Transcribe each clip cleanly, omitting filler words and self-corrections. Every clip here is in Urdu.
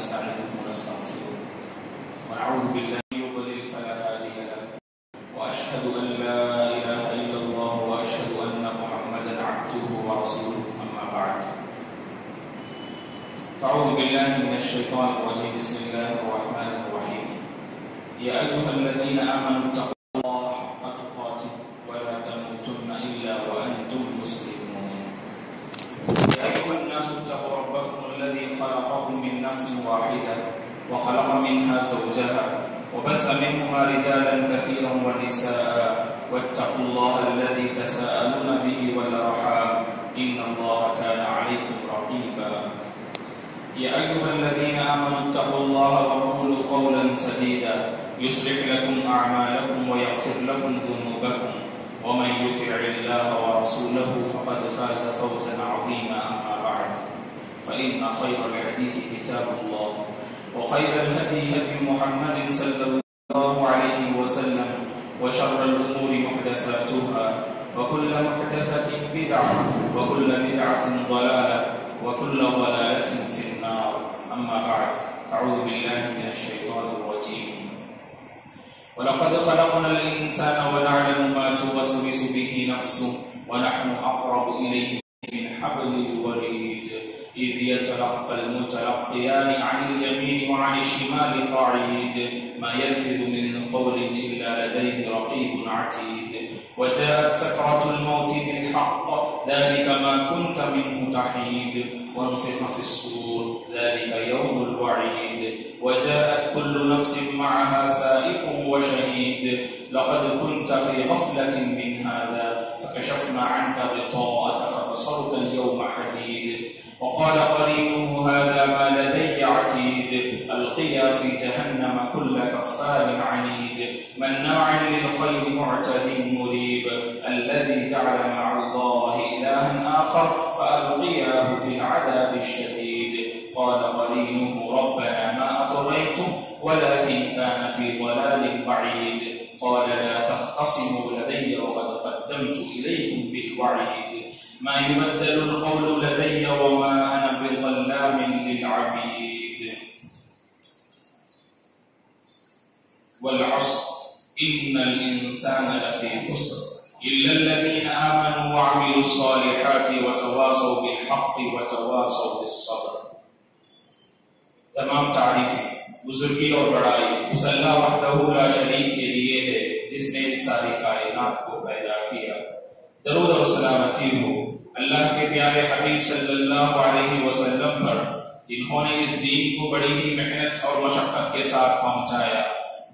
ونستعينه ونستغفره ونعوذ بالله من يضلل فلا هادي له وأشهد أن لا إله إلا الله وأشهد أن محمدا عبده ورسوله أما بعد فأعوذ بالله من الشيطان الرجيم بسم الله الرحمن الرحيم يا أيها الذين آمنوا اتقوا الله حق تقاته ولا تموتن إلا وأنتم مسلمون يا أيها الناس اتقوا ربكم الذي خلقكم من نفس واحدة وخلق منها زوجها وبث منهما رجالا كثيرا ونساء واتقوا الله الذي تساءلون به والأرحام إن الله كان عليكم رقيبا يا أيها الذين آمنوا اتقوا الله وقولوا قولا سديدا يصلح لكم أعمالكم ويغفر لكم ذنوبكم ومن يطع الله ورسوله فقد فاز فوزا عظيما أما بعد فإن خير الحديث كتاب الله وخير الهدي هدي محمد صلى الله عليه وسلم وشر الأمور محدثاتها وكل محدثة بدعة وكل بدعة ضلالة وكل ضلالة في النار أما بعد أعوذ بالله من الشيطان الرجيم ولقد خلقنا الإنسان ونعلم ما توسوس به نفسه ونحن أقرب إليه من حبل الوريد إذ يتلقى المتلقيان عن اليمين وعن الشمال قعيد ما يلفظ من قول إلا لديه رقيب عتيد وجاءت سكرة الموت بالحق ذلك ما كنت منه تحيد ونفخ في الصور ذلك يوم الوعيد وجاءت كل نفس معها سائق وشهيد لقد كنت في غفلة من هذا فكشفنا عنك غطاءك فبصرك اليوم حديد وقال قرينه هذا ما لدي عتيد ألقيا في جهنم كل كفار عنيد مناع للخير معتد مريب الذي جعل مع الله إلها آخر فألقياه في العذاب الشديد قال قرينه ربنا ما أطغيته ولكن كان في ضلال بعيد قال لا تختصموا لدي وقد قدمت إليكم بالوعيد ما يبدل القول لدي وما أنا بظلام للعبيد والعصر إن الإنسان لفي خسر إلا الذين آمنوا وعملوا الصالحات وتواصوا بالحق وتواصوا بالصبر. تمام تعریفیں بزرگی اور بڑائی اس اللہ وحدہ لا شریک کے لیے ہے جس نے اس ساری کائنات کو پیدا کیا. درود اور سلامتی ہو اللہ کے پیارے حبیب صلی اللہ علیہ وسلم پر جنہوں نے اس دین کو بڑی ہی محنت اور مشقت کے ساتھ پہنچایا.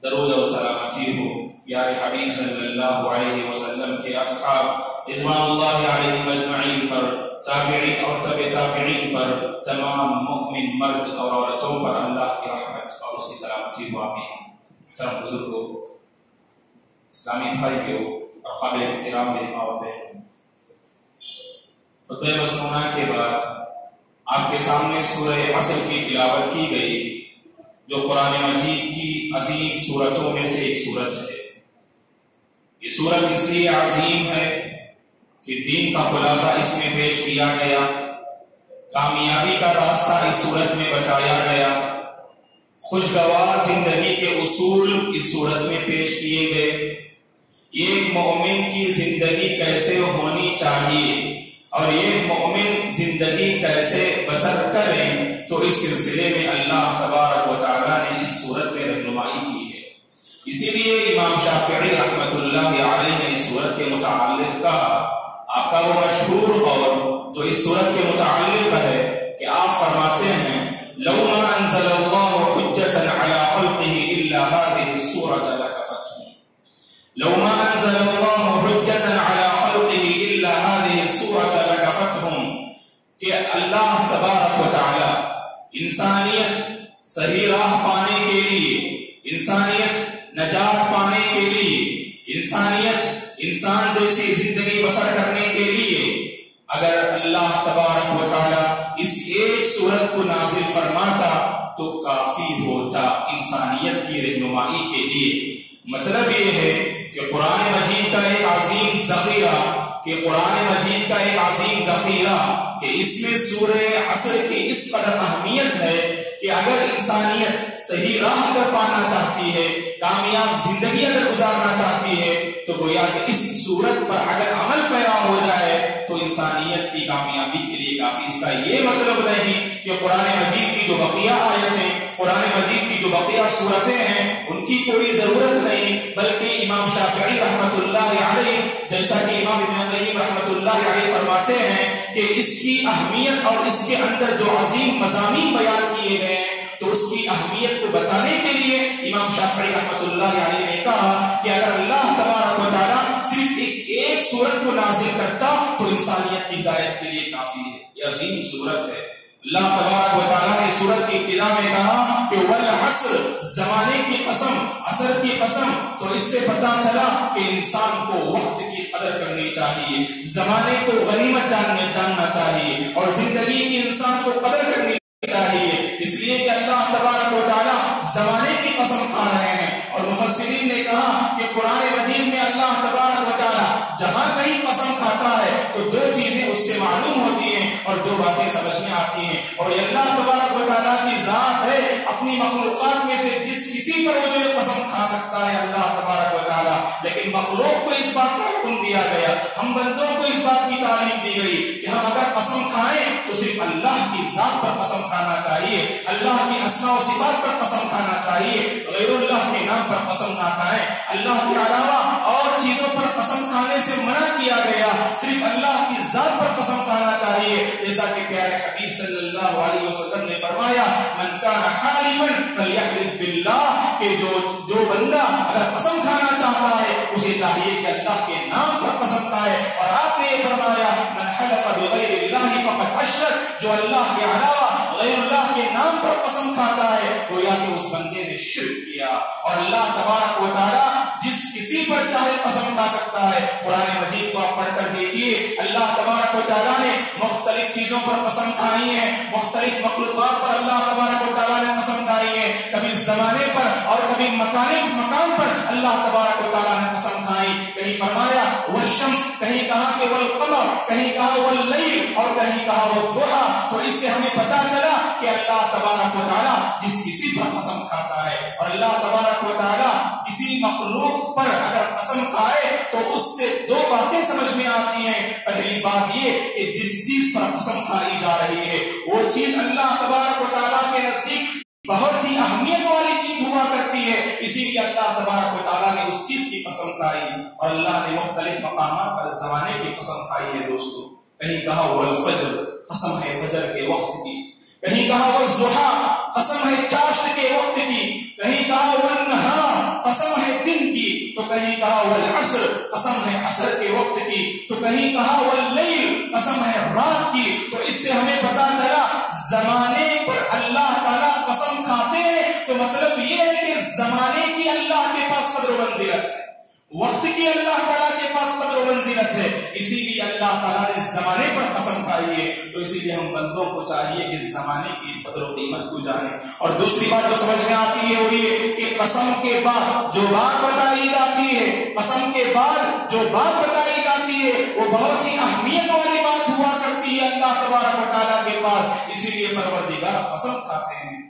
درود اور سلامتی ہو پیارے حبیب صلی اللہ علیہ وسلم کے اصحاب رضوان اللہ علیہم اجمعین پر، تابعین اور تبع تابعین پر، تمام مؤمن مرد اور عورتوں پر اللہ کی رحمت اور اس کی سلامتی ہو. آمین. محترم بزرگوں، اسلامی بھائیوں اور قابل احترام میری ماں و بہن، خطبہ مسنونہ کے بعد آپ کے سامنے سورہ عصر کی تلاوت کی گئی جو قرآن مجید کی عظیم سورتوں میں سے ایک سورت ہے. یہ سورت اس لیے عظیم ہے کہ دین کا خلاصہ اس میں پیش کیا گیا، کامیابی کا راستہ اس سورت میں بتایا گیا، خوشگوار زندگی کے اصول اس سورت میں پیش کیے گئے. ایک مومن کی زندگی کیسے ہونی چاہیے اور ایک مومن زندگی کیسے بسر کرے تو اس سلسلے میں اللہ تبارک و تعالیٰ نے اس سورت میں رہنمائی کی ہے. اسی لیے امام شافعی رحمۃ اللہ علیہ نے اس سورت کے متعلق کہا، آپ کا وہ مشہور قول جو اس سورت کے متعلق ہے کہ آپ فرماتے ہیں لو ما انزل اللہ حجۃ علی خلقہ الا هذه السورۃ لکفتهم. لو ما انزل اللہ حجۃ علی خلقہ الا هذه السورۃ لکفتهم، کہ اللہ تبارک و تعالی انسانیت صحیح راہ پانے کے لیے، انسانیت نجات پانے کے لیے، انسان جیسی زندگی بسر کرنے کے لیے اگر اللہ تبارک و تعالی اس ایک سورت کو نازل فرماتا تو کافی ہوتا انسانیت کی رہنمائی کے لیے. مطلب یہ ہے کہ قرآن مجید کا ایک عظیم ذخیرہ کہ اس میں سورہ عصر کی اس قدر اہمیت ہے کہ کہ اگر انسانیت صحیح راہ پر پانا چاہتی ہے، کامیاب زندگی اگر گزارنا چاہتی ہے، تو گویا کہ اس صورت پر اگر عمل پیرا ہو جائے تو انسانیت کی کامیابی کے لیے کافی۔ اس کا یہ مطلب نہیں کہ قرآن مجید کی جو بقیہ آیتیں، قرآن مجید کی جو بقیہ صورتیں ہیں ان کی کوئی ضرورت نہیں، بلکہ امام شافعی رحمۃ اللہ علیہ، جیسا کہ امام ابن قیم رحمۃ اللہ علیہ فرماتے ہیں کہ اس کی اہمیت اور اس کے اندر جو عظیم مضامین بیان کیے گئے ہیں، تو اس کی اہمیت کو بتانے کے لیے امام شافعی رحمۃ اللہ علیہ نے کہا کہ اگر اللہ تبارک و تعالیٰ صرف اس ایک سورت کو نازل کرتا تو انسانیت کی ہدایت کے لیے کافی ہے۔ یہ عظیم سورت ہے۔ اللہ تبارک و تعالیٰ نے سورت کی ابتدا میں کہا کہ والعصر، زمانے کی قسم، عصر کی قسم، تو اس سے پتا چلا کہ انسان کو وقت کی قدر کرنی چاہیے، زمانے کو غنیمت جاننا چاہیے، اور زندگی کی انسان کو قدر کرنی چاہیے، اس لیے کہ اللہ تبارک و تعالیٰ زمانے کی قسم کھا رہے ہیں۔ اور مفسرین نے کہا کہ قرآن مجید میں اللہ تبارک و تعالیٰ جہاں کہیں قسم کھاتا ہے تو دو چیزیں اس سے معلوم ہوتی ہیں اور دو باتیں سمجھ میں آتی ہیں، اور یہ اللہ تبارک و تعالیٰ کی ذات ہے۔ اپنی مخلوقات میں سے جس کسی پر وہ جو قسم کھا سکتا ہے اللہ تبارک و تعالیٰ، لیکن مخلوق کو اس بات کا حکم دیا گیا، ہم بندوں کو اس بات کی تعلیم دی گئی کہ ہم اگر قسم کھائیں تو صرف اللہ کی ذات پر قسم کھانا چاہیے، اللہ کی اسماء و صفات پر قسم کھانا چاہیے، غیر اللہ کے نام پر قسم نہ کھائیں۔ اللہ کے علاوہ اور چیزوں پر قسم کھانے سے منع کیا گیا، صرف اللہ کی ذات پر قسم کھانا چاہیے، جیسا کہ پیارے حبیب صلی اللہ علیہ وسلم نے فرمایا من کان حالفا فلیحلف باللہ، کہ جو بندہ اگر قسم کھانا چاہتا ہے اسے چاہیے کہ اللہ کے نام پر قسم کھائے، اور آپ نے یہ فرمایا من حلف بغیر اللہ فقد اشرک، جو اللہ کے علاوہ غیر اللہ کے نام پر قسم کھاتا ہے گویا کہ اس بندے نے شرک کیا۔ اور اللہ تبارک و تعالیٰ جس کسی پر چاہے قسم کھا سکتا ہے۔ قرآن مجید کو آپ پڑھ کر دیکھیے، اللہ تبارک و تعالیٰ نے مختلف چیزوں پر قسم کھائی ہے، مختلف مخلوقات پر اللہ تبارک و تعالیٰ نے قسم کھائی ہے، کبھی زمانے پر اور کبھی مکان پر اللہ تبارک و تعالیٰ نے قسم کھائی۔ کہیں فرمایا والشمس، کہیں کہا کہ والقمر، کہیں کہا واللیل، اور کہیں کہا والضحیٰ۔ تو اس سے ہمیں پتا چلا کہ اللہ تبارک و تعالیٰ جس کسی پر قسم کھاتا ہے، اور اللہ تبارک و تعالیٰ کسی مخلوق پر اگر قسم کھائے تو اس سے دو باتیں سمجھ میں آتی ہیں۔ پہلی بات یہ کہ جس چیز پر قسم کھائی جا رہی ہے وہ چیز اللہ تبارک و تعالیٰ کے نزدیک بہت ہی اہمیت والی چیز ہوا کرتی ہے، اسی لیے اللہ تبارک و تعالیٰ نے اس چیز کی قسم کھائی۔ اور اللہ نے مختلف مقامات پر زمانے کی قسم کھائی ہے دوستو، کہیں کہا والفجر، قسم ہے فجر کے وقت کی، کہیں کہا والضحیٰ، قسم ہے چاشت کے وقت کی، کہیں کہا والنہار، قسم ہے دن کی، تو کہیں کہا والعصر، قسم ہے عصر کے وقت کی، تو کہیں کہا واللیل، قسم ہے رات کی۔ تو اس سے ہمیں پتا چلا زمانے پر اللہ تعالیٰ قسم کھاتے ہیں تو مطلب یہ ہے کہ زمانے کی اللہ کے پاس قدر و منزلت ہے، وقت کی اللہ تعالیٰ کے پاس قدر و منزلت ہے، اسی لیے اللہ تعالیٰ نے زمانے پر قسم کھائی ہے۔ تو اسی لیے ہم بندوں کو چاہیے کہ زمانے کی قدر و قیمت کو جانیں۔ اور دوسری بات جو سمجھ میں آتی ہے وہ یہ کہ قسم کے بعد جو بات بتائی جاتی ہے، قسم کے بعد جو بات بتائی جاتی ہے وہ بہت ہی اہمیت والی بات ہوا کرتی ہے اللہ تبارک و تعالیٰ کے پاس، اسی لیے پروردگار قسم کھاتے ہیں۔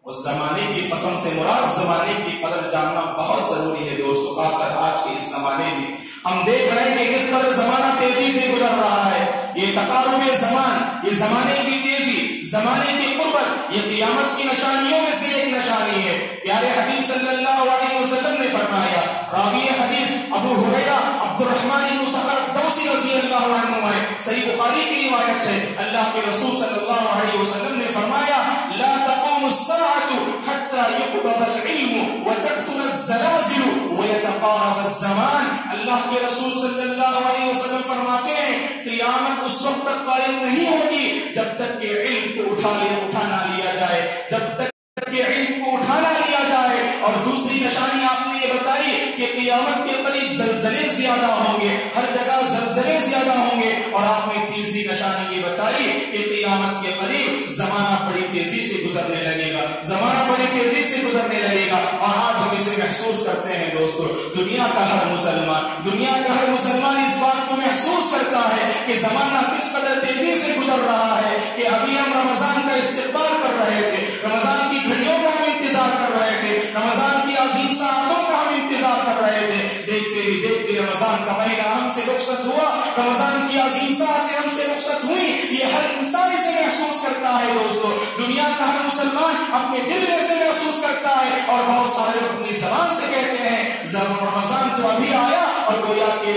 اس زمانے کی قسم سے مراد زمانے کی قدر جاننا بہت ضروری ہے دوستو، خاص کر آج کے اس زمانے میں ہم دیکھ رہے ہیں کہ کس قدر زمانہ تیزی سے گزر رہا ہے۔ یہ تقارب زمان، یہ زمانے کی تیزی، زمانے کی قربت، یہ قیامت کی نشانیوں میں سے ایک نشانی ہے۔ پیارے حبیب صلی اللہ علیہ وسلم نے فرمایا، راوی حدیث ابو ہریرہ عبد الرحمن بن صخر الدوسی رضی اللہ عنہ ہے، صحیح بخاری کی روایت ہے، اللہ کے رسول صلی اللہ علیہ وسلم نے فرمایا لا تقوم الساعة حتى يقبض العلم وتكثر الزلازل ويتقارب الزمان۔ اللہ کے رسول صلی اللہ علیہ وسلم فرماتے ہیں قیامت اس وقت تک قائم نہیں ہوگی جب تک کہ علم کو اٹھانا لیا جائے، جب تک کہ علم کو اٹھانا لیا جائے۔ اور دوسری نشانی آپ نے یہ بتائی کہ قیامت کے قریب زلزلے زیادہ ہوں گے، ہر جگہ زلزلے زیادہ ہوں گے۔ اور آپ نے تیسری نشانی یہ بتائی کہ قیامت کے قریب زمانہ بڑی تیزی سے گزرنے لگے گا، زمانہ بڑی تیزی سے گزرنے لگے گا۔ اور آج ہم اسے محسوس کرتے ہیں دوستو، دنیا کا ہر مسلمان اس بات کو محسوس کرتا ہے کہ زمانہ کس قدر تیزی سے گزر رہا ہے، کہ ابھی ہم رمضان کا استقبال کر رہے تھے، رمضان کی گھڑیوں کا ہم انتظار کر رہے تھے، رمضان کی عظیم ساعتوں کا ہم انتظار کر رہے تھے، دیکھتے ہی دیکھتے رمضان کا مہینہ ہم سے رخصت ہوا، رمضان کی عظیم ساعتیں ہم سے رخصت ہوئی۔ یہ ہر انسان اسے محسوس کرتا ہے دوستو، دنیا کا ہر مسلمان اپنے دل میں سے محسوس کرتا ہے، اور بہت سارے لوگ اپنی زبان سے کہتے ہیں رمضان تو ابھی آیا، اور گویا کہ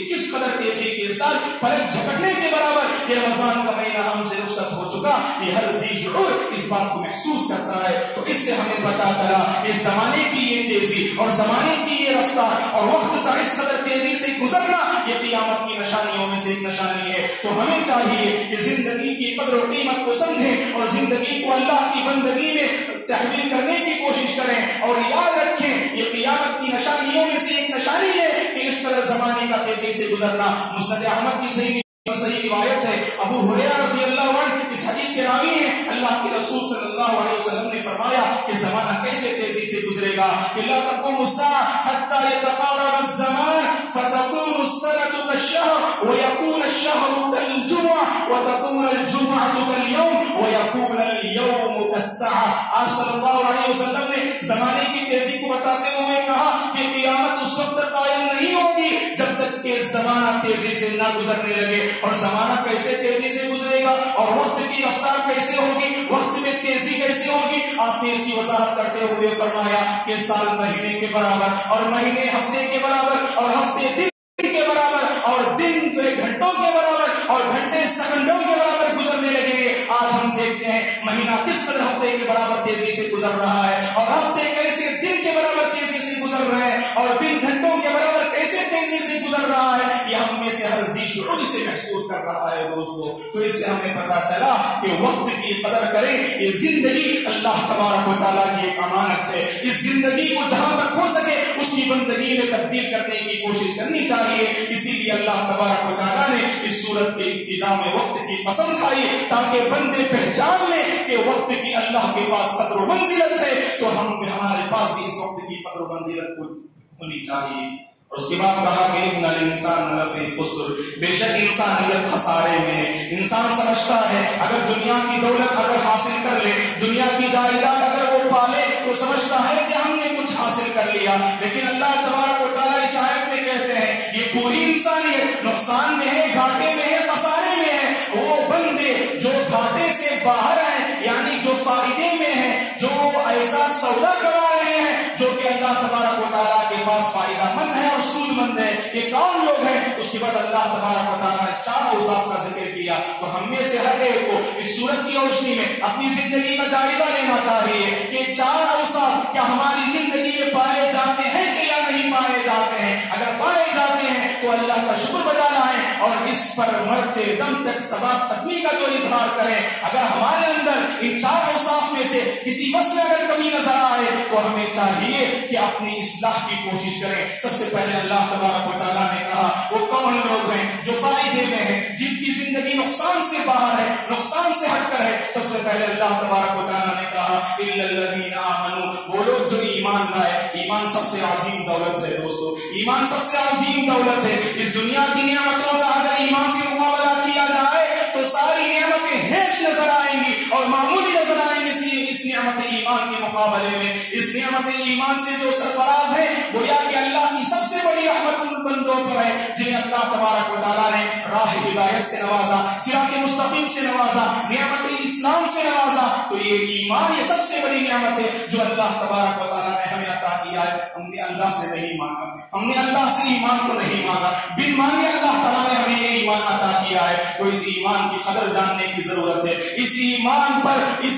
کس قدر تیزی کے ساتھ پلک جھپکنے کے برابر یہ رمضان کا مہینہ ہم سے رخصت ہو چکا۔ یہ ہر ذی شعور اس بات کو محسوس کرتا ہے۔ تو اس سے ہمیں پتا چلا اس زمانے کی یہ تیزی اور زمانے کی یہ رفتار اور وقت کا اس قدر تیزی سے گزرنا یہ قیامت کی نشانیوں میں سے ایک نشانی ہے۔ تو ہمیں چاہیے کہ زندگی کی قدر و قیمت کو سمجھیں اور زندگی کو اللہ کی بندگی میں تحویل کرنے کی کوشش کریں، اور یاد رکھیں یہ قیامت کی نشانیوں میں سے ایک نشانی ہے کہ اس قدر زمانے کا تیزی سے گزرنا۔ مسند احمد کی صحیح روایت ہے، ابو ہریرہ رضی اللہ عنہ اس حدیث کے راوی ہیں، اللہ کے رسول صلی اللہ علیہ وسلم نے فرمایا کہ زمانہ کیسے تیزی سے گزرے گا، لا تقوم الساعة حتى يتقارب الزمان فتكون السنة كالشهر ويكون الشهر كالجمعة وتكون الجمعة كاليوم ويكون اليوم كالساعة۔ آپ صلی اللہ علیہ وسلم نے زمانے کی تیزی کو بتاتے ہوئے کہا کہ قیامت اس وقت قائم نہیں ہوگی جب تک کہ زمانہ تیزی سے نہ گزرنے لگے۔ اور زمانہ کیسے تیزی سے گزرے گا اور وقت کی رفتار کیسے ہوگی، وقت میں تیزی کیسے ہوگی، آپ نے اس کی وضاحت کرتے ہوئے فرمایا کہ سال مہینے کے برابر اور مہینے ہفتے کے برابر اور ہفتے دن کے برابر اور دن گھنٹوں کے برابر اور گھنٹے سیکنڈوں کے برابر گزرنے لگیں گے۔ آج ہم دیکھتے ہیں مہینہ کس قدر ہفتے کے برابر تیزی سے گزر رہا ہے، اور ہفتے کیسے دن کے برابر تیزی سے گزر رہے ہیں، اور دن گھنٹوں کے برابر کیسے تیزی سے گزر رہا ہے۔ یہ ہم میں سے ہر ذی شعور سے محسوس کر رہا ہے دوستو۔ تو اس سے ہمیں پتا چلا کہ وقت کی قدر کریں، یہ زندگی اللہ تبارک و تعالیٰ کی ایک امانت ہے، اس زندگی کو جہاں تک ہو سکے اس کی بندگی میں تبدیل کرنے کی کوشش کرنی چاہیے۔ اسی لیے اللہ تبارک و تعالیٰ نے اس سورت کے ابتدا میں وقت کی قسم کھائی تاکہ بندے پہچان لیں کہ وقت کی اللہ کے پاس قدر و منزلت ہے، تو ہمارے پاس بھی اس وقت کی قدر و منزلت ہونی چاہیے۔ اور اس کے بعد کہا کہ ان الانسان لفی خسر، بے شک انسانیت خسارے میں ہے۔ انسان سمجھتا ہے اگر دنیا کی دولت اگر حاصل کر لے، دنیا کی جائیداد اگر وہ پالے تو سمجھتا ہے کہ ہم نے کچھ حاصل کر لیا، لیکن اللہ تبارک و تعالیٰ اس آیت میں کہتے ہیں یہ پوری انسانیت نقصان میں ہے، گھاٹے میں ہے، خسارے میں ہے۔ وہ بندے جو گھاٹے سے باہر ہیں، یعنی جو فائدے میں ہیں، جو ایسا سودا کروا رہے ہیں جو کہ اللہ تبارک و تعالیٰ کے پاس فائدہ مند ہے اور سود مند ہے، یہ کون لوگ ہیں؟ اس کے بعد اللہ تبارک و تعالیٰ نے 4 اوصاف کا ذکر کیا۔ تو ہم میں سے ہر ایک کو اس سورت کی روشنی میں اپنی زندگی کا جائزہ لینا چاہیے کہ 4 اوصاف کیا ہماری زندگی میں پائے جاتے ہیں کہ یا نہیں پائے جاتے ہیں۔ اگر پائے جاتے ہیں تو اللہ کا شکر بجا لائیں اور اس پر مرتے دم تک تباہ قدمی کا جو اظہار کریں۔ اگر ہمارے اندر ان 4 اوصاف میں سے کسی وصف میں اگر کمی نظر آئے تو ہمیں چاہیے کہ اپنی اصلاح کی کوشش کریں۔ سب سے پہلے اللہ تبارک و تعالیٰ نے کہا وہ کون لوگ ہیں جو فائدے میں ہیں، جن کی زندگی نقصان سے باہر ہے، نقصان سے ہٹ کر ہے۔ سب سے پہلے اللہ تبارک و تعالیٰ نے کہا الا الذین آمنوا، وہ لوگ جو ایمان لائے۔ ایمان سب سے عظیم دولت ہے دوستو، ایمان سب سے عظیم دولت ہے۔ اس دنیا کی نعمتوں کا اگر ایمان سے مقابلہ کیا جائے تو ساری نعمتیں ہیش نظر آئیں گی اور معمولی نظر آئیں گی اس نعمت ایمان کے مقابلے میں۔ اس نعمت ایمان سے جو سرفراز ہے گویا کہ اللہ کی سب سے بڑی رحمت ان بندوں پر ہے جنہیں اللہ تبارک و تعالیٰ نے راہ ہدایت سے نوازا، صراط مستقیم سے نوازا، نعمت اسلام سے نوازا۔ تو یہ ایمان یہ سب سے بڑی نعمت ہے جو اللہ تبارک و تعالیٰ نے ہمیں عطا کیا ہے۔ ہم نے اللہ سے نہیں مانگا، ہم نے اللہ سے ایمان کو نہیں مانگا، بن مانگے اللہ تعالیٰ نے ہمیں یہ ایمان عطا کیا ہے۔ تو اس ایمان کی قدر جاننے کی ضرورت ہے، اس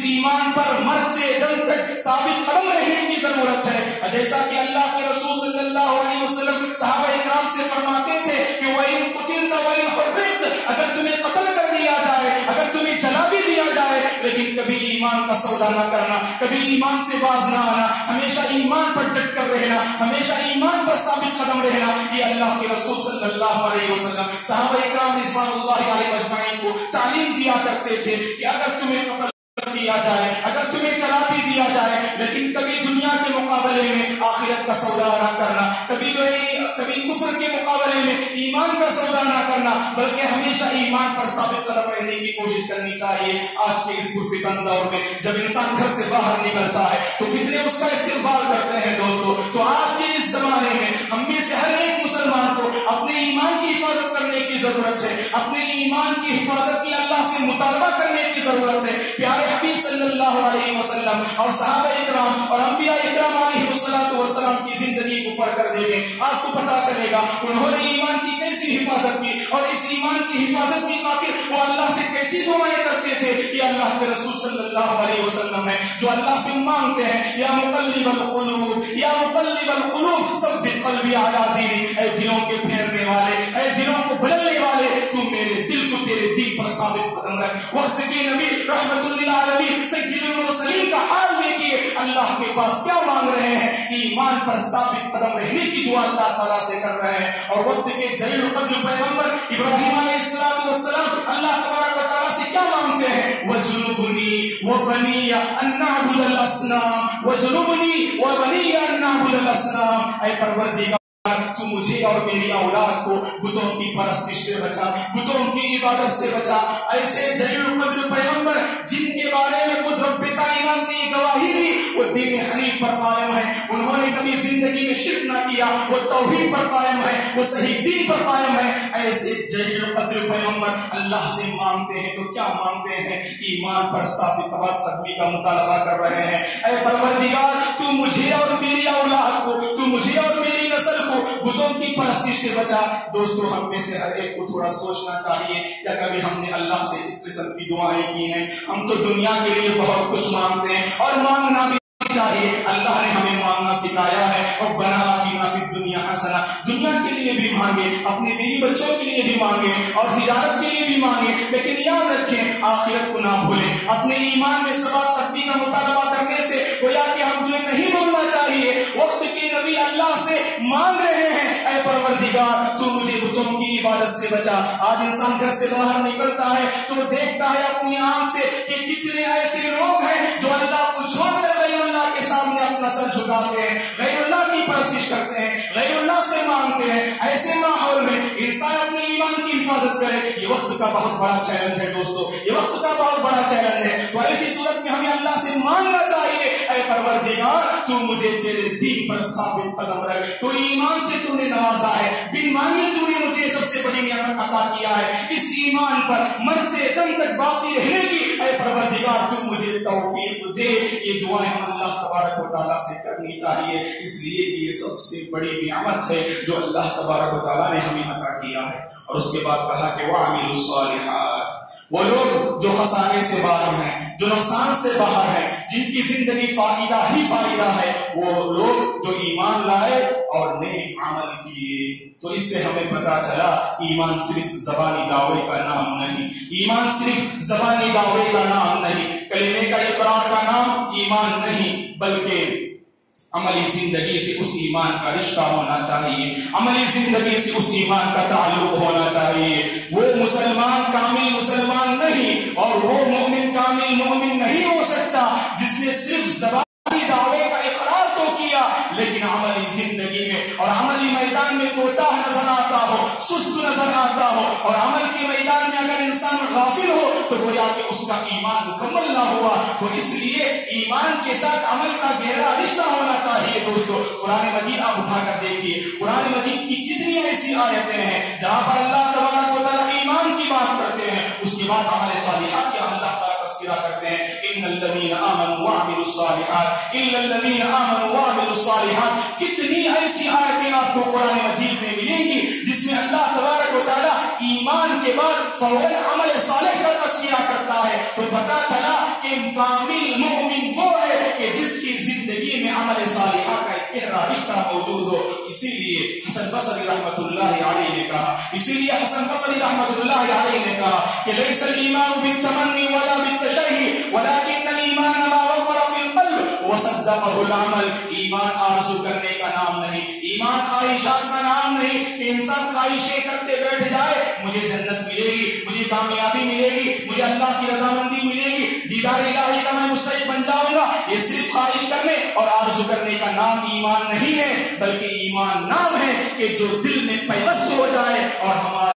ایمان پر مرتے دم تک ثابت قدم رہنے کی ضرورت ہے۔ جیسا کہ اللہ کے رسول صلی اللہ علیہ وسلم صحابہ اکرام سے فرماتے تھے کہ وَإِن قُتِلْتَ وَإِن حُرِّقْتَ، اگر تمہیں قتل کر دیا جائے، اگر تمہیں جلا بھی دیا جائے، لیکن کبھی ایمان کا سودا نہ کرنا، کبھی ایمان سے باز نہ آنا، ہمیشہ ایمان پر ڈٹ کر رہنا، ہمیشہ ایمان پر ثابت قدم رہنا۔ یہ اللہ کے رسول صلی اللہ علیہ وسلم صحابہ اکرام رضوان اللہ علیہ اجمعین کو تعلیم دیا کرتے تھے کہ اگر تمہیں قتل کیا جائے، اگر تمہیں چلا بھی دیا جائے، لیکن کبھی دنیا کے مقابلے میں آخرت کا سودا نہ کرنا، کبھی کفر کے مقابلے میں ایمان کا سودا نہ کرنا بلکہ ہمیشہ ایمان پر ثابت قدم رہنے کی کوشش کرنی چاہیے۔ آج کے اس پرفتن دور میں جب انسان گھر سے باہر نکلتا ہے تو فتنے اس کا استقبال کرتے ہیں دوستو۔ تو آج کے اس زمانے میں ہم میں سے ہر ایک مسلمان کو اپنے ایمان کی حفاظت کرنے کی ضرورت ہے، اپنے ایمان کی حفاظت کی اللہ سے مطالبہ کرنے کی ضرورت ہے۔ پیارے حبیب صلی اللہ علیہ وسلم اور صحابہ اکرام اور انبیاء اکرام علیہ السلام کی زندگی کو پڑھ کر دیکھیں، آپ کو پتا چلے گا انہوں نے ایمان کی کیسی حفاظت کی اور اس ایمان کی حفاظت کی خاطر وہ اللہ سے کیسی دعائیں کرتے تھے۔ یہ اللہ کے رسول صلی اللہ علیہ وسلم ہے جو اللہ سے مانگتے ہیں، یا مقلب القلوب یا مقلب القلوب ثبت قلبی علی دینک، اے دلوں کے پھیرنے والے، اے دلوں کو بدلنے والے، تو میرے دل کو تیرے دین پر ثابت قدم رکھ۔ وقت کے نبی رحمت للعالمین سید المرسلین کا حال دیکھیے، اللہ کے پاس کیا مانگ رہے ہیں؟ ایمان پر ثابت قدم رہنے کی دعا اللہ تعالیٰ سے کر رہے ہیں۔ اور وقت کے جلیل القدر پیغمبر ابراہیم علیہ السلام اللہ تبارک و تعالیٰ سے کیا مانگتے ہیں؟ وَجُنُبْنِي وَبَنِيَّ أَن نَّعْبُدَ الْأَصْنَامَ وَجُنُبْنِي وَبَنِيَّ أَن نَّعْبُدَ الْأَصْنَامَ، اے پروردگار تو مجھے اور میری اولاد کو بتوں کی پرستش سے بچا، بتوں کی عبادت سے بچا۔ ایسے جلیل القدر پیغمبر جن کے بارے میں خود رب کائنات نے گواہی دی وہ دین حنیف پر قائم ہے، انہوں نے کبھی زندگی میں شرک نہ کیا، وہ توحید پر قائم ہے، وہ صحیح دین پر قائم ہے۔ ایسے جلیل القدر پیغمبر اللہ سے مانگتے ہیں تو کیا مانگتے ہیں؟ ایمان پر ثابت قدمی کا مطالبہ کر رہے ہیں۔ اے پروردگار تو مجھے اور میری اولاد کو، تو مجھے اور میری نسل کو بتوں کی پرستش سے بچا۔ دوستو ہم میں سے ہر ایک کو تھوڑا سوچنا چاہیے، کیا کبھی ہم نے اللہ سے اس قسم کی دعائیں کی ہیں؟ ہم تو دنیا کے لیے بہت کچھ مانگتے ہیں اور مانگنا بھی چاہیے، اللہ نے ہمیں مانگنا سکھایا ہے۔ ربنا آتنا فی الدنیا حسنہ، دنیا کے لیے بھی مانگے، اپنے بیوی بچوں کے لیے بھی مانگے اور تجارت کے لیے بھی مانگے، لیکن یاد رکھیں آخرت کو نہ بھولیں۔ اپنے ایمان میں ثبات قدمی کا مطالبہ کرنے سے گویا کہ ہم جو نہیں بولنا چاہیے، وقت کے نبی اللہ سے مانگ رہے ہیں، اے پروردگار تو مجھے بتوں کی عبادت سے بچا۔ آج انسان گھر سے باہر نکلتا ہے تو دیکھتا ہے اپنی آنکھ سے کہ کتنے ایسے لوگ ہیں جو اللہ کو چھوڑ کر غیر اللہ کے سامنے اپنا سر جھکاتے ہیں، غیر اللہ کی پرستش کرتے ہیں، غیر اللہ سے مانگتے ہیں۔ ایسے ماحول میں انسان اپنے ایمان کی حفاظت کرے، یہ وقت کا بہت بڑا چیلنج ہے دوستو، یہ وقت کا بہت بڑا چیلنج ہے۔ تو ایسی صورت میں ہمیں اللہ سے مانگنا چاہیے، اے پروردگار تو مجھے تیرے دین پر ثابت قدم رکھ، تو ایمان سے تو نے نوازا ہے، بن مانگے تو نے مجھے سب سے بڑی نعمت عطا کیا ہے، اس ایمان پر مرتے دم تک باقی رہنے کی اے پروردگار تو مجھے توفیق دے۔ یہ دعائیں ہم اللہ تبارک و تعالیٰ سے کرنی چاہیے، اس لیے کہ یہ سب سے بڑی نعمت ہے جو اللہ تبارک و تعالیٰ نے ہمیں عطا کیا ہے۔ اور اس کے بعد کہا کہ وَعَمِلُوا الصَّالِحَاتِ، وہ لوگ جو خسارے سے باہر ہیں، جو نقصان سے باہر ہیں، جن کی زندگی فائدہ ہی فائدہ ہے، وہ لوگ جو ایمان لائے اور نیک عمل کیے۔ تو اس سے ہمیں پتا چلا ایمان صرف زبانی دعوے کا نام نہیں، ایمان صرف زبانی دعوے کا نام نہیں، کلمے کا اقرار کا نام ایمان نہیں، بلکہ عملی زندگی سے اس ایمان کا رشتہ ہونا چاہیے، عملی زندگی سے اس ایمان کا تعلق ہونا چاہیے۔ وہ مسلمان کامل مسلمان نہیں اور وہ مومن کامل مومن نہیں ہو سکتا جس نے صرف زبانی دعوے کا اقرار تو کیا لیکن عملی زندگی میں اور عملی میدان میں کوتاہ نظر آتا ہو، سست نظر آتا ہو، اور عمل کے میدان میں اگر انسان غافل ہو تو گویا کہ اس کا ایمان مکمل نہ ہوا۔ تو اس لیے ایمان کے ساتھ عمل کا گہرا رشتہ ہونا چاہیے دوستو۔ قرآن مجید آپ اٹھا کر دیکھیے، قرآن مجید کی کتنی ایسی آیتیں ہیں جہاں پر اللہ تبارک و تعالیٰ ایمان کی بات کرتے ہیں، اس کے بعد عمل صالحہ کیا اللہ تعالیٰ تذکرہ کرتے ہیں، ان الذین آمنوا وعملوا الصالحات، ان الذین آمنوا وعملوا الصالحات۔ کتنی ایسی آیتیں آپ کو قرآن مجید میں ملیں گی جس میں اللہ تبارک و تعالیٰ ایمان کے بعد فوراً عمل صالح کا تذکرہ کرتا ہے۔ تو پتا چلا کہ کامل مومن وہ ہے کہ جس کی زندگی میں عمل صالحہ کا ایک گہرا رشتہ موجود ہو۔ اسی لیے حسن بصری رحمۃ اللہ علیہ نے کہا، اسی لیے حسن بصری رحمۃ اللہ علیہ نے کہا کہ لیس الایمان بالتمنی ولا بالتشہی ولکن الایمان ما وقر فی القلب وصدقہ العمل۔ ایمان آرزو کرنے کا نام نہیں، ایمان خواہشات کا نام نہیں کہ انسان خواہشیں کرتے بیٹھ جائے، مجھے جنت ملے گی، مجھے کامیابی ملے گی، مجھے اللہ کی رضامندی ملے گی، دیدار الہی کا میں مستحق بن جاؤں گا۔ یہ صرف خواہش کرنے اور آرزو کرنے کا نام ایمان نہیں ہے، بلکہ ایمان نام ہے کہ جو دل میں پیوست ہو جائے اور ہمارے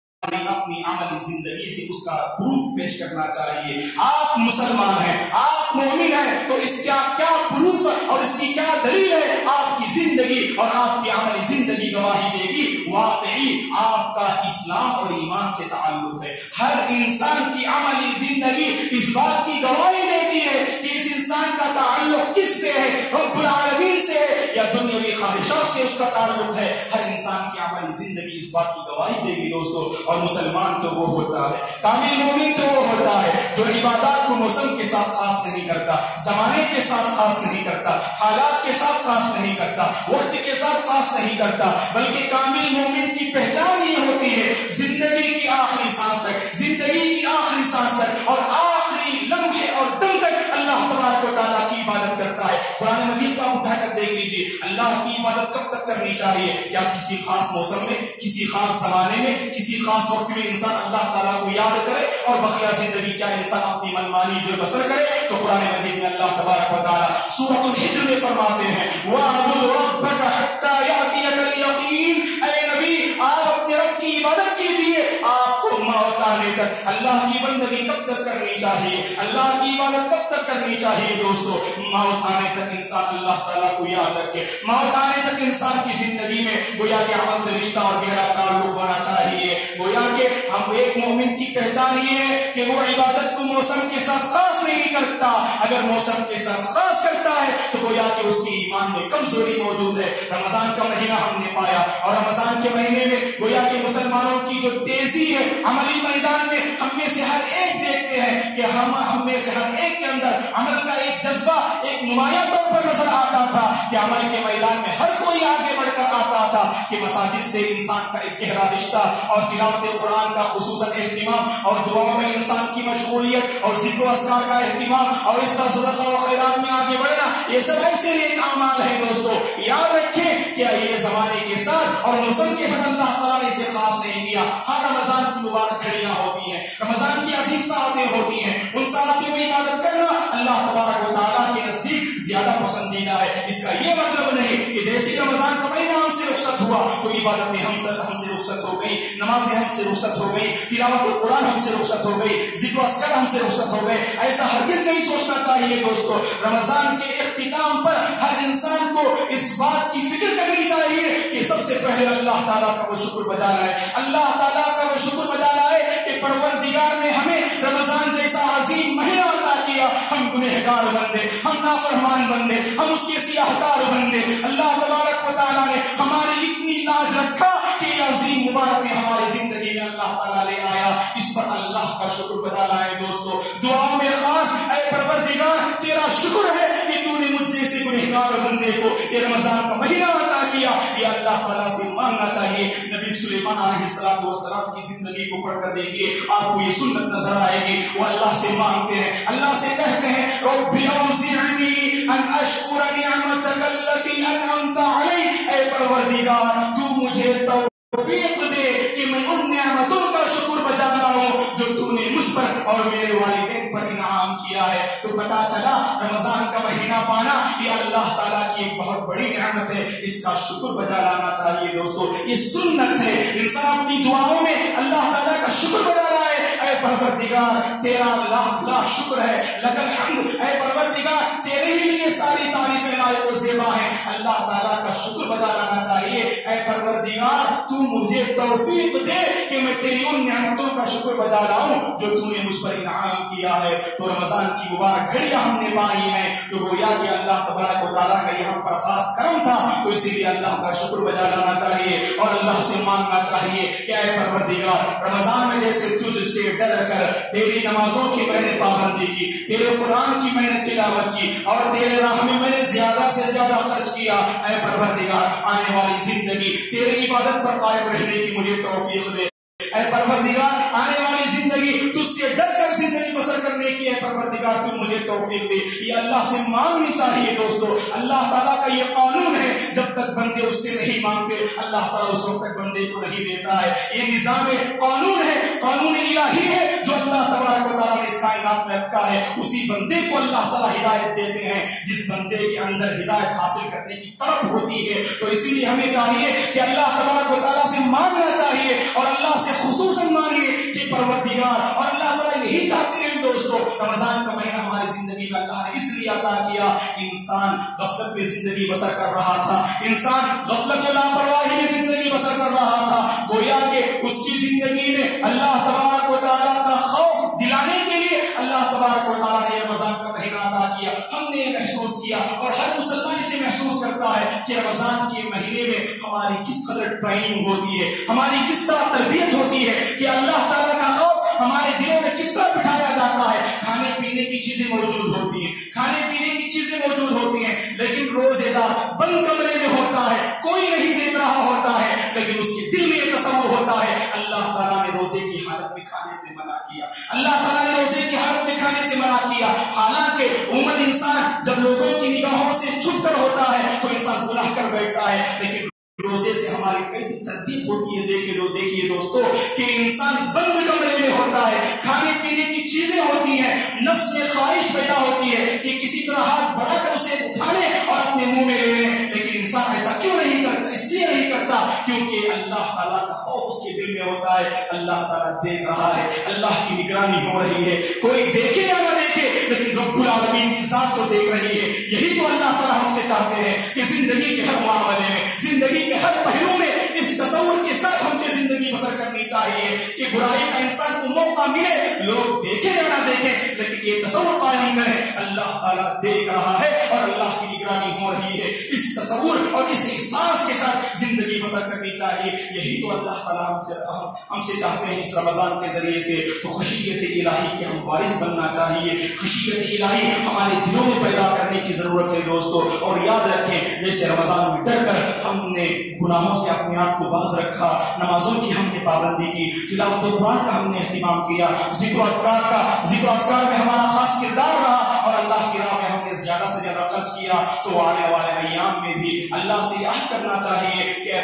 اپنی عملی زندگی سے اس کا پروف پیش کرنا چاہیے۔ آپ مسلمان ہیں، آپ مومن ہیں، تو اس کا کیا پروف اور اس کی کیا دلیل ہے؟ آپ کی زندگی اور آپ کی عملی زندگی گواہی دے گی واقعی آپ کا اسلام اور ایمان سے تعلق ہے۔ ہر انسان کی عملی زندگی اس بات کی گواہی دیتی ہے کہ اس انسان کا تعلق کس سے ہے، رب العالمین سے ہے یا دنیاوی خواہشات سے اس کا تعلق ہے۔ ہر انسان کی عملی زندگی اس بات کی گواہی دے گی دوستو۔ اور مسلمان تو وہ ہوتا ہے، کامل مومن تو وہ ہوتا ہے جو عبادات کو موسم کے ساتھ خاص نہیں کرتا، زمانے کے ساتھ خاص نہیں کرتا، حالات کے ساتھ خاص نہیں کرتا، وقت کے ساتھ خاص نہیں کرتا، بلکہ کامل مومن کی پہچان یہ ہوتی ہے زندگی کی آخری سانس تک، زندگی کی آخری سانس تک اور آخری لمحے اور دم تک اللہ تبارک و تعالیٰ کی عبادت کرتا ہے۔ قرآن مجید کو آپ اٹھا کر دیکھ لیجیے، اللہ کی عبادت کب تک کرنی چاہیے؟ یا کسی خاص موسم میں، کسی خاص زمانے میں، کسی خاص وقت میں انسان اللہ تعالیٰ کو یاد کرے اور بقیہ زندگی کیا انسان اپنی منمانی جو بسر کرے؟ تو قرآن مجید میں اللہ تبارک و تعالیٰ سورۃ الحجر میں فرماتے ہیں وَاعْبُدْ رَبَّكَ حَتَّى يَأْتِيَكَ الْيَقِينُ۔ اے نبی آپ اپنے رب کی عبادت کیجیے، آپ کو موت آنے تک اللہ کی بندگی کب تک کرنی چاہیے؟ اللہ کی عبادت کب تک کرنی چاہیے دوستو؟ موت آنے تک انسان اللہ تعالیٰ کو یاد رکھے، موت آنے تک انسان کی زندگی میں گویا کہ عمل سے رشتہ اور گہرا تعلق ہونا چاہیے۔ گویا کہ ہم ایک مومن کی پہچان یہ ہے کہ وہ عبادت کو موسم کے ساتھ خاص نہیں کرتا، اگر موسم کے ساتھ خاص کرتا ہے تو گویا کہ اس کی ایمان میں کمزوری موجود ہے۔ رمضان کا مہینہ ہم نے پایا اور رمضان کے مہینے میں گویا کہ مسلمانوں کی جو تیزی ہے عملی میدان میں، ہم میں سے ہر ایک دیکھتے ہیں کہ ہم میں سے ہر ایک کے اندر عمل کا ایک جذبہ ایک نمایاں طور پر نظر آتا تھا کہ عمل کے میدان میں ہر کوئی آگے بڑھ کر آتا تھا کہ مساجد سے انسان کا ایک گہرا رشتہ اور تلاوت قرآن کا خصوصاً اہتمام اور دعاؤں میں انسان کی مشغولیت اور ذکر و اذکار کا اہتمام اور اس طرح صدقہ و خیرات میں آگے بڑھنا، یہ سب ایسے نیک اعمال ہیں دوستو۔ یاد رکھیں کہ یہ زمانے کے ساتھ اور موسم کے ساتھ اللہ تعالیٰ نے اسے خاص نہیں کیا۔ ہر رمضان کی مبارک گھڑیاں ہوتی ہیں، رمضان کی عظیم ساعتیں ہوتی ہیں، ان ساعتوں میں عبادت کرنا اللہ تبارک و تعالیٰ کے نزدیک زیادہ پسندیدہ ہے۔ اس کا یہ مطلب نہیں کہ جیسے رمضان کا مہینہ ہم سے رخصت ہوا تو عبادتیں ہم سے رخصت ہو گئی، نمازیں ہم سے رخصت ہو گئی، تلاوت قرآن ہم سے رخصت ہو گئی، ذکر و اذکار ہم سے رخصت ہو گئے۔ ایسا ہرگز نہیں سوچنا چاہیے دوستو۔ رمضان کے اختتام پر ہر انسان کو اس بات کی فکر کرنی چاہیے کہ سب سے پہلے اللہ تعالیٰ کا وہ شکر بجا لائے، اللہ تعالیٰ کا وہ شکر بجا لائے کہ پروردگار نے ہمیں رمضان جیسا عظیم مہینہ عطا کیا۔ ہم گنہگار بندے، ہم نافرمان بندے، ہم اس کے سیاہکار بندے، اللہ تبارک و تعالیٰ نے ہماری اتنی لاج رکھا کہ یہ عظیم مبارک ہماری زندگی میں اللہ تعالیٰ لے آیا۔ اس پر اللہ کا شکر بجا لائے دوستو۔ دعا میں خاص اے پروردگار تیرا شکر ہے کہ تو نے مجھ جیسے گنہگار بندے کو یہ رمضان کا مہینہ عطا کیا۔ یہ اللہ تعالیٰ سے مانگنا چاہیے۔ نبی سلیمان علیہ السلام کی زندگی کو پڑھ کر دیکھیے، آپ کو یہ سنت نظر آئے گی۔ وہ اللہ سے مانگتے ہیں، اللہ سے کہتے ہیں رب اوزعنی ان اشکر نعمتک التي انعمت علی۔ اے پروردگار تو مجھے توفیق دے کہ میں ان نعمتوں کا شکر بجا لاؤں جو تو نے مجھ پر اور میرے والدین پر انعام کیا ہے۔ تو پتا چلا رمضان کا مہینہ پانا یہ اللہ تعالیٰ کی ایک بہت بڑی نعمت ہے، اس کا شکر بجا لانا چاہیے دوستو۔ یہ سنت ہے، انسان اپنی دعاؤں میں اللہ تعالیٰ کا شکر بجا لائے۔ اے پروردگار تیرا لاکھ لاکھ شکر ہے، لک الحمد۔ اے پروردگار تیرے ہی لیے ساری تعریفیں لائق و زیبا ہیں، اللہ تعالیٰ کا شکر بجا لانا چاہیے۔ اے پروردگار تو مجھے توفیق دے کہ میں تیری ان نعمتوں کا شکر بجا لاؤں جو تو نے مجھ پر انعام کیا ہے۔ تو رمضان کی مبارک گھڑیاں ہم نے پائی ہیں تو گویا کہ اللہ تبارک و تعالیٰ کا یہ ہم پر خاص کرم تھا، تو اسی لیے اللہ کا شکر بجا لانا چاہیے اور اللہ سے مانگنا چاہیے کہ اے پروردگار رمضان میں جیسے تجھ سے ڈر کر تیری نمازوں کی میں نے پابندی کی، تیرے قرآن کی میں نے تلاوت کی اور تیرے راہ میں نے زیادہ سے زیادہ خرچ کیا، اے پروردگار آنے والی زندگی تیری عبادت پر قائم رہنے کی مجھے توفیق دے۔ اے پروردگار آنے والی زندگی تجھ سے ڈر کر زندگی بسر کرنے کی، اے پروردگار تو مجھے توفیق دے۔ یہ اللہ سے مانگنی چاہیے دوستو۔ اللہ تعالیٰ کا یہ قانون ہے، جب تک بندے اس سے نہیں مانگتے اللہ تعالیٰ اس وقت تک بندے کو نہیں دیتا ہے. یہ نظام قانون ہے, قانون الہی ہے جو اللہ تبارک و تعالیٰ نے اس کائنات میں رکھا ہے. اسی بندے کو اللہ تعالیٰ ہدایت دیتے ہیں جس بندے کے اندر ہدایت حاصل کرنے کی طرف ہوتی ہے. تو اسی لیے ہمیں چاہیے کہ اللہ تبارک و تعالیٰ سے مانگنا چاہیے, اور اللہ سے خصوصاً مانگے کہ پروردگار, اور اللہ تعالیٰ یہی چاہتے ہیں دوستو, رمضان کا مہینہ ہماری زندگی میں اللہ نے اس لیے عطا کیا. انسان غفلت میں زندگی بسر کر رہا تھا, انسان غفلت و لاپرواہی میں زندگی بسر کر رہا تھا. گویا کہ اس کی زندگی میں اللہ تبارک و تعالیٰ کا خوف دلانے کے لیے اللہ تبارک و تعالیٰ نے رمضان کا مہینہ عطا کیا. ہم نے یہ محسوس کیا, اور ہر مسلمان اسے محسوس کرتا ہے کہ رمضان کے مہینے میں ہماری کس قدر ٹریننگ ہوتی ہے, ہماری کس طرح تربیت ہوتی ہے, کہ اللہ تعالیٰ کا خوف ہمارے دلوں میں کس طرح بٹھایا جاتا ہے. کھانے پینے کی چیزیں موجود ہوتی ہیں, کھانے پینے کی چیزیں موجود ہوتی ہیں, لیکن روزے دار بند کمرے میں ہوتا ہے, کوئی نہیں دیکھ رہا ہوتا ہے, لیکن اس کے دل میں یہ تصور ہوتا ہے اللہ تعالیٰ نے روزے کی حالت میں کھانے سے منع کیا, اللہ تعالیٰ نے روزے کی حالت میں کھانے سے منع کیا. حالانکہ عموماً انسان جب لوگوں کی نگاہوں سے چھپ کر ہوتا ہے تو انسان گناہ کر بیٹھتا ہے, لیکن روزے سے ہماری کیسی تربیت ہوتی ہے. دیکھیے دوستو کہ انسان بند کمرے میں ہوتا ہے, کھانے پینے کی چیزیں ہوتی ہیں, نفس میں خواہش پیدا ہوتی ہے کہ کسی طرح ہاتھ بڑھا کر اسے اٹھا لے اور اپنے منہ میں لے لے, لیکن انسان ایسا کیوں نہیں کرتا؟ اس لیے نہیں کرتا کیونکہ اللہ تعالیٰ کا خوف اس کے دل میں ہوتا ہے. اللہ تعالیٰ دیکھ رہا ہے, اللہ کی نگرانی ہو رہی ہے, کوئی دیکھے یا نہ دیکھے لیکن رب العالمین کی ذات تو دیکھ رہی ہے. یہی تو اللہ تعالیٰ ہم سے چاہتے ہیں کہ زندگی کے ہر معاملے میں, زندگی کے ہر پہلو میں اس تصور کے ساتھ ہم سے زندگی بسر کرنی چاہیے کہ برائی کا انسان کو موقع ملے, لوگ دیکھیں یا نہ دیکھیں, لیکن یہ تصور قائم کریں اللہ تعالیٰ دیکھ رہا ہے اور اللہ کی نگرانی ہو رہی ہے. اس تصور اور اس احساس کے ساتھ زندگی بسر کرنی چاہیے. یہی تو اللہ تعالیٰ ہم سے چاہتے ہیں اس رمضان کے ذریعے سے. تو خشیت الہی کے ہم وارث بننا چاہیے, خشیت الہی ہمارے دلوں میں پیدا کرنے کی ضرورت ہے دوستو. اور یاد رکھیں جیسے رمضان میں ڈر کر ہم نے گناہوں سے اپنے آپ کو باز رکھا, نمازوں کی ہم نے پابندی کی, تلاوت قرآن کا ہم نے اہتمام کیا, ذکر و اذکار میں ہمارا خاص کردار رہا, اور اللہ کی راہ میں ہم نے زیادہ سے زیادہ خرچ کیا, تو آنے والے ایام میں بھی اللہ سے عہد کرنا چاہیے کہ اے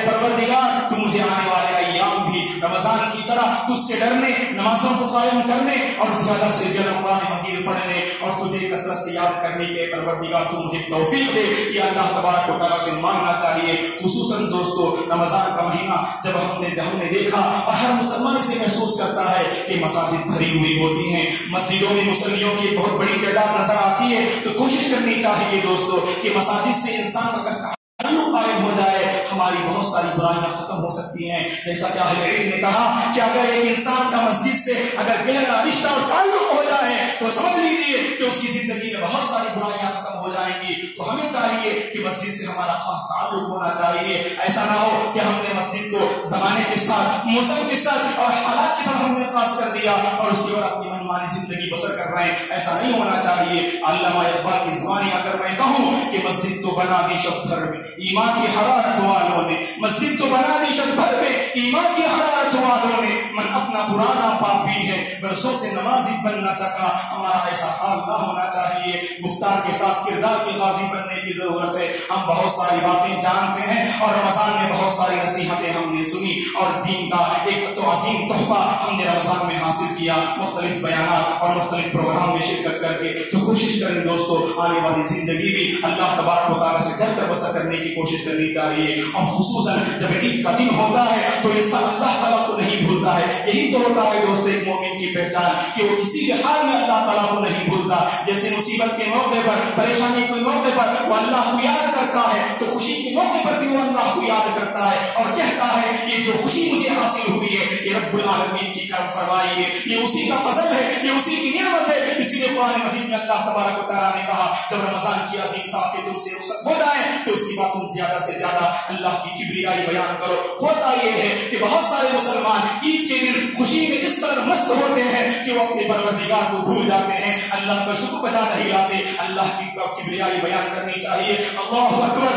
پروردگار تو مجھے آنے والے ایام بھی رمضان کی طرح تجھ سے ڈرنے, نمازوں کو قائم کرنے اور زیادہ سے زیادہ قرآن مجید پڑھنے اور تجھے کثرت سے یاد کرنے کے پروردگار تو مجھے توفیق دے. یہ اللہ تبارک و تعالیٰ سے مانگنا چاہیے. خصوصاً دوستو رمضان کا مہینہ جب ہم نے دیکھا, اور ہر مسلمان اسے محسوس کرتا ہے کہ مساجد بھری ہوئی ہوتی ہیں, مسجدوں میں مصلیوں کی بہت بڑی تعداد نظر آتی ہے, تو کوشش کرنی چاہیے دوستو کہ مساجد سے انسان اگر تعلق قائم ہو جائے ہماری بہت ساری برائیاں ختم ہو سکتی ہیں. جیسا کہ اہل علم نے کہا کہ اگر ایک انسان کا مسجد سے اگر گہرا رشتہ اور تعلق ہو جائے تو سمجھ لیجیے کہ اس کی زندگی میں بہت ساری برائیاں ختم ہو جائیں گی. تو ہمیں چاہیے کہ مسجد سے ہمارا خاص تعلق ہونا چاہیے. ایسا نہ ہو کہ ہم نے مسجد کو زمانے کے ساتھ, موسم کے ساتھ اور حالات کے ساتھ ہم نے خاص کر دیا اور اس کے بعد اپنی منمانی زندگی بسر کر رہے ہیں. ایسا نہیں ہونا چاہیے. علامہ اقبال کی زبانی اگر میں کہوں کہ مسجد تو بنا دی شب بھر میں ایمان کی حرارت والوں نے, مسجد تو بنا دی شب بھر میں ایمان کی حرارت والوں نے, من اپنا پرانا پاپی ہے برسوں سے نمازی بن نہ سکا. ہمارا ایسا حال نہ ہونا چاہیے. گفتار کے ساتھ کردار کے غازی بننے کی ضرورت ہے. ہم بہت ساری باتیں جانتے ہیں اور رمضان میں بہت ساری نصیحتیں ہم نے سنی, اور دین کا ایک تو عظیم تحفہ ہم نے رمضان میں حاصل کیا مختلف بیانات اور مختلف پروگرام میں شرکت کر کے. تو کوشش کریں دوستو آنے والی زندگی بھی اللہ تبارک و تعالیٰ سے ڈر کر بسر کرنے کی کوشش کرنی چاہیے. اور خصوصاً جب عید کا دن ہوتا ہے تو انسان اللہ تعالیٰ کو نہیں بھولتا ہے. یہی تو ہوتا ہے دوستو ایک مومن کی پہچان کہ وہ کسی بھی حال میں اللہ تعالیٰ کو نہیں بھولتا. جیسے مصیبت کے موقع پر, پریشانی کے موقع پر وہ اللہ کو یاد کرتا ہے, تو خوشی کے موقع پر بھی وہ اللہ کو یاد کرتا ہے اور کہتا ہے یہ جو خوشی مجھے حاصل ہوئی ہے یہ رب العالمین کی کرم فرمائی ہے, یہ اسی کا فضل ہے, یہ اسی کی نعمت ہے. اسی لیے قرآن مجید میں اللہ تبارک و تعالیٰ نے کہا جب رمضان کی عظیم ساعتیں تم سے رخصت ہو جائیں تو اس کی بات تم زیادہ سے زیادہ اللہ کی کبریائی بیان کرو. ہوتا یہ ہے کہ بہت سارے مسلمان عید کے دن خوشی میں اس قدر مست ہوتے ہیں کہ وہ اپنے پروردگار کو بھول جاتے ہیں, اللہ کا شکر بجا نہیں لاتے. اللہ کی کبریائی بیان کرنی چاہیے. اللہ اکبر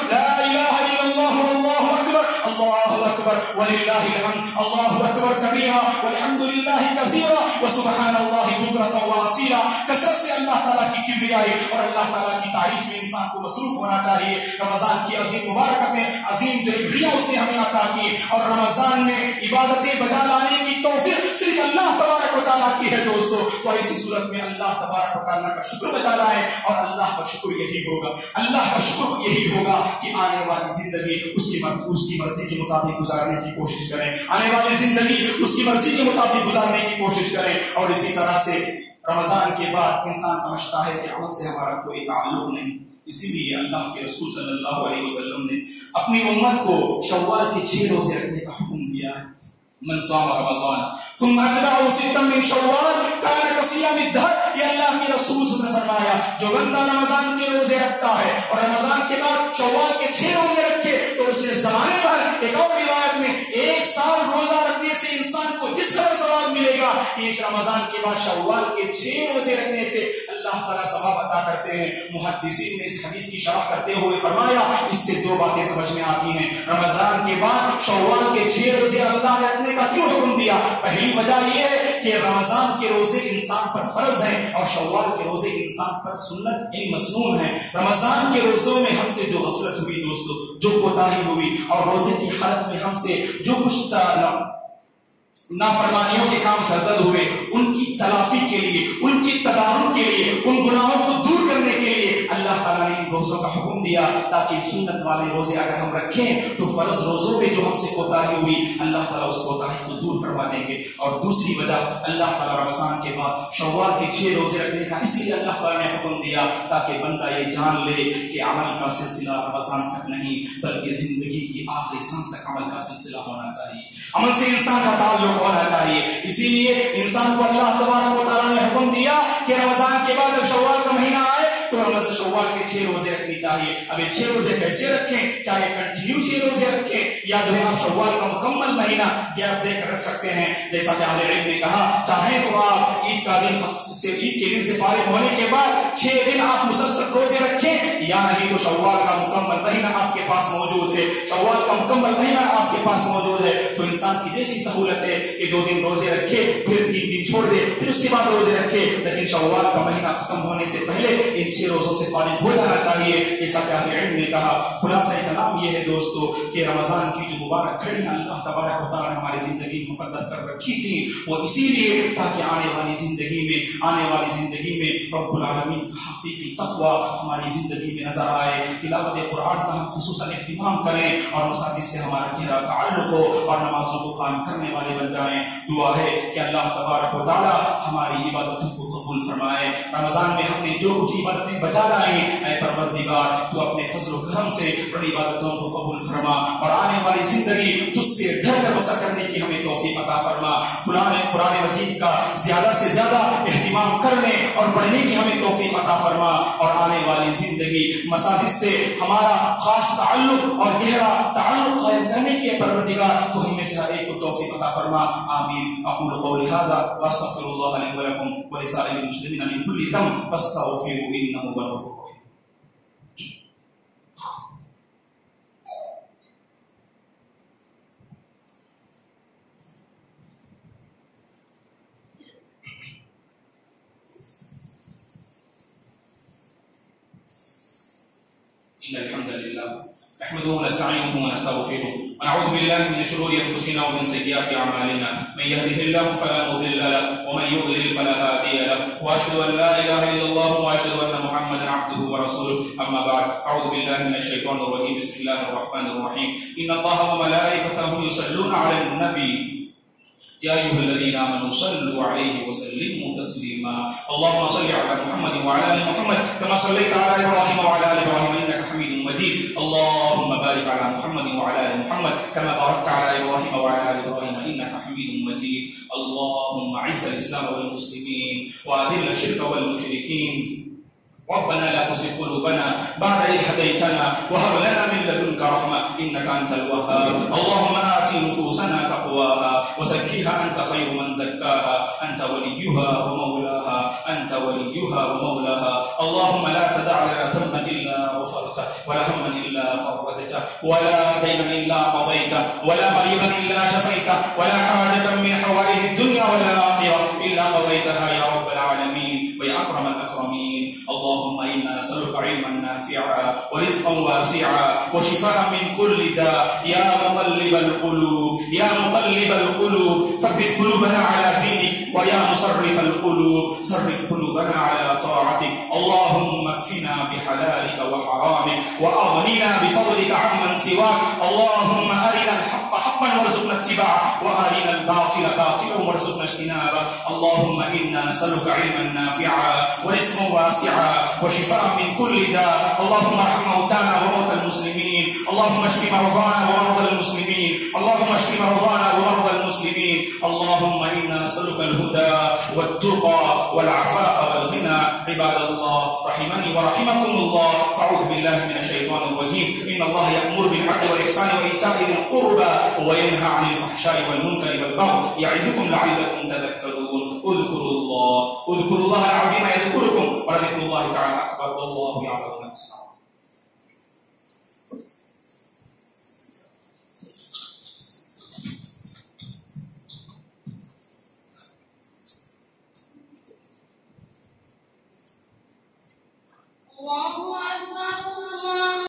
لا الہ الا اللہ واللہ اکبر, اللہ اکبر وللہ الحمد, اللہ اکبر کبیرا والحمد للہ کثیرا وسبحان اللہ بکرۃ واصیلا. کثرت سے اللہ تعالیٰ کی کبریائی اور اللہ تعالیٰ کی تعریف میں انسان انسان کو مصروف ہونا چاہیے. رمضان کی عظیم مبارکتیں, عظیم جو گھڑیاں اس نے ہمیں عطا کی, اور رمضان میں عبادتیں بجا لانے کی توفیق صرف اللہ تبارک و تعالیٰ کی ہے دوستو. تو ایسی صورت میں اللہ تبارک و تعالیٰ کا شکر بجا لائیں, اور اللہ کا شکر یہی ہوگا, اللہ کا شکر یہی ہوگا کہ آنے والی زندگی اس کی مرضی کے مطابق گزارنے کی کوشش کریں, آنے والی زندگی اس کی مرضی کے مطابق گزارنے کی کوشش کریں. اور اسی طرح سے رمضان کے بعد انسان سمجھتا ہے کہ عمل سے ہمارا کوئی تعلق نہیں, اسی لیے اللہ کے رسول صلی اللہ علیہ وسلم نے اپنی امت کو شوال کے 6 روزے رکھنے کا حکم دیا ہے. من صام رمضان ثم اتبعه ستا من شوال كان كصيام الدهر, یہ اللہ کے رسول صلی اللہ علیہ وسلم نے فرمایا جو بندہ رمضان کے روزے رکھتا ہے اور رمضان کے بعد شوال کے 6 روزے رکھے تو اس نے زمانے بھر, ایک اور روایت میں 1 سال روزہ رکھنے سے انسان کو جس قدر ثواب ملے گا, اس رمضان کے بعد شوال کے 6 روزے رکھنے سے اللہ تعالیٰ ثواب عطا کرتے ہیں. محدثین نے اس حدیث کی شرح کرتے ہوئے فرمایا اس سے 2 باتیں سمجھ میں آتی ہیں. رمضان کے بعد شوال کے 6 روزے اللہ نے رکھنے کا کیوں حکم دیا؟ پہلی وجہ یہ ہے کہ رمضان کے روزے انسان پر فرض ہیں اور شوال کے روزے انسان پر سنت یعنی مسنون ہیں. رمضان کے روزوں میں ہم سے جو غفلت ہوئی دوستو, جو کوتاہی ہوئی, اور روزے کی حالت میں ہم سے جو کچھ نافرمانیوں کے کام سرزد ہوئے, ان کی تلافی کے لیے, ان کی تدارک کے لیے, ان گناہوں کو دور کرنے کے لیے اللہ تعالیٰ نے ان روزوں کا حکم دیا تاکہ سنت والے روزے اگر ہم رکھیں تو فرض روزوں پہ جو ہم سے کوتاہی ہوئی اللہ تعالیٰ اس کوتاہی کو دور فرما دیں گے. اور دوسری وجہ اللہ تعالیٰ رمضان کے بعد شوال کے 6 روزے رکھنے کا اس لیے اللہ تعالیٰ نے حکم دیا تاکہ بندہ یہ جان لے کہ عمل کا سلسلہ رمضان تک نہیں بلکہ زندگی کی آخری سانس تک عمل کا سلسلہ ہونا چاہیے, عمل سے انسان کا تعلق ہونا چاہیے. اسی لیے انسان کو اللہ تبارک و تعالیٰ نے حکم دیا کہ رمضان کے بعد جب شوال کا مہینہ آئے تو رمضان شوال کے 6 روزے رکھنی چاہیے. اب یہ 6 روزے کیسے رکھیں؟ کیا یہ کنٹینیو 6 روزے رکھیں یا جو ہے آپ شوال کا مکمل مہینہ گیپ دے کر رکھ سکتے ہیں؟ جیسا کہ اہل علم نے کہا چاہیں تو آپ عید کے دن سے فارغ ہونے کے بعد 6 دن آپ مسلسل روزے رکھیں, یا نہیں تو شوال کا مکمل مہینہ آپ کے پاس موجود ہے, شوال کا مکمل مہینہ آپ کے پاس موجود ہے تو انسان کی جیسی سہولت ہے کہ 2 دن روزے رکھے پھر 3 دن چھوڑ دے پھر اس کے بعد روزے رکھے, لیکن شوال کا مہینہ ختم ہونے سے پہلے ان 6 روزوں سے فارغ ہو جانا چاہیے. جیسا کہ اہل علم نے کہا خلاصہ کلام یہ ہے دوستو کہ رمضان کی جو مبارک گھڑیاں اللہ تبارک و تعالیٰ نے ہماری زندگی میں مقدر کر رکھی تھی وہ اسی لیے تاکہ آنے والی زندگی میں رب العالمین کا حقیقی تقوی ہماری زندگی میں نظر آئے. تلاوت قرآن کا ہم خصوصاً اہتمام کریں اور مساجد سے ہمارا گہرا تعلق ہو اور نمازوں کو قائم کرنے والے بن جائیں. دعا ہے کہ اللہ تبارک و تعالیٰ ہماری عبادتوں کو قبول فرمائے. رمضان میں ہم نے جو کچھ عبادتیں بچا لائی اے پروردگار تو اپنے فضل و کرم سے ان عبادتوں کو قبول فرما اور آنے والی زندگی تجھ سے ڈر کر بسر کرنے کی ہمیں توفیق عطا فرما. قرآن مجید کا زیادہ سے زیادہ اہتمام کرنے اور پڑھنے کی ہمیں توفیق عطا فرما اور آنے والی زندگی مساجد سے ہمارا خاص تعلق اور گہرا تعلق قائم کرنے کی پروردگار تو ہم میں سے ہر ایک کو توفیق عطا فرما. آمین. اقول قولی هذا واستغفر الله لي ولكم ولسائر المسلمين من كل ذنب فاستغفروه انه هو الغفور الرحيم. إن الحمد لله نحمده ونستعينه ونستغفره ونعوذ بالله من شرور أنفسنا ومن سيئات أعمالنا من يهده الله فلا مضل له ومن يضلل فلا هادي له وأشهد أن لا إله إلا الله وأشهد أن محمدا عبده ورسوله. أما بعد أعوذ بالله من الشيطان الرجيم بسم الله الرحمن الرحيم. إن الله وملائكته يصلون على النبي يا أيها الذين آمنوا صلوا عليه وسلموا تسليما. اللهم صل على محمد وعلى آل محمد كما صليت على إبراهيم وعلى آل إبراهيم إنك حميد مجيد. اللهم بارك على محمد وعلى آل محمد كما باركت على إبراهيم وعلى آل إبراهيم إنك حميد مجيد. اللهم أعز الإسلام والمسلمين وأذل الشرك والمشركين. ربنا لا تزغ قلوبنا بعد إذ هديتنا وهب لنا من لدنك رحمة إنك أنت الوهاب. اللهم آت نفوسنا تقواها وزكها أنت خير من زكاها أنت وليها ومولاها أنت وليها ومولاها. اللهم لا تدع لنا ذنبا إلا غفرته ولا هما إلا فرجته ولا دينا إلا قضيته ولا مريضا إلا شفيته ولا حاجة من حوائج الدنيا والآخرة إلا قضيتها يا رب العالمين ويا أكرم الأكرمين. الله اللهم إنا نسألك علما نافعا ورزقا واسعا وشفاء من كل داء يا مقلب القلوب يا مقلب القلوب ثبت قلوبنا على دينك ويا مصرف القلوب صرف قلوبنا على طاعتك اللهم اكفنا بحلالك وحرامك وأغننا بفضلك عمن سواك اللهم أرنا الحق حقا وارزقنا اتباعه وأرنا الباطل باطلا وارزقنا اجتنابه اللهم إنا نسألك علما نافعا ورزقا واسعا وشفاء من كل داء اللهم ارحم موتانا وموتى المسلمين اللهم اشف مرضانا ومرضى المسلمين اللهم اشف مرضانا ومرضى المسلمين اللهم إنا نسألك الهدى والتقى والعفاف والغنى عباد الله رحمني ورحمكم الله فاعوذ بالله من الشيطان الرجيم إن الله يأمر بالعدل والإحسان وإيتاء ذي القربى وينهى عن الفحشاء والمنكر والبغي يعظكم لعلكم تذكرون اذكروا الله العظيم يذكركم ولذكر الله تعالى أكبر والله يعلم ما تصنعون